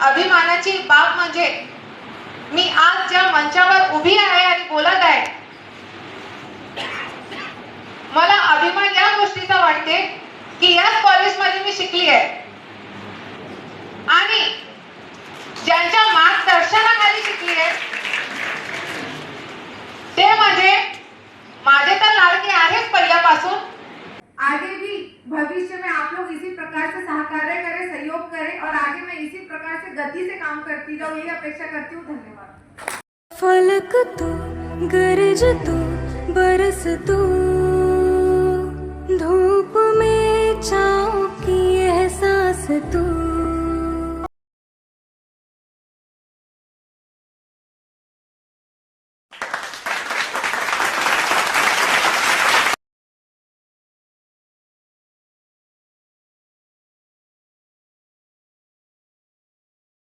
अभिमानाची बाब म्हणजे मी आज ज्या मंचावर उभी आहे आणि बोलत आहे, मला अभिमान या गोष्टीचा वाटते की याच कॉलेजमध्ये मी शिकली आहे आणि ज्यांच्या मार्गदर्शनाखाली शिकली आहे ते म्हणजे माझे तर लाडके आहेच पहिल्यापासून। आगे भी भविष्य में आप लोग इसी प्रकार से सहकार्य करें, सहयोग करें और आगे मैं इसी प्रकार से गति से काम करती जाऊँ, यही अपेक्षा करती हूँ। धन्यवाद। फलक तू, गरज तू, बरस तू, धूप में छाँव की एहसास तू।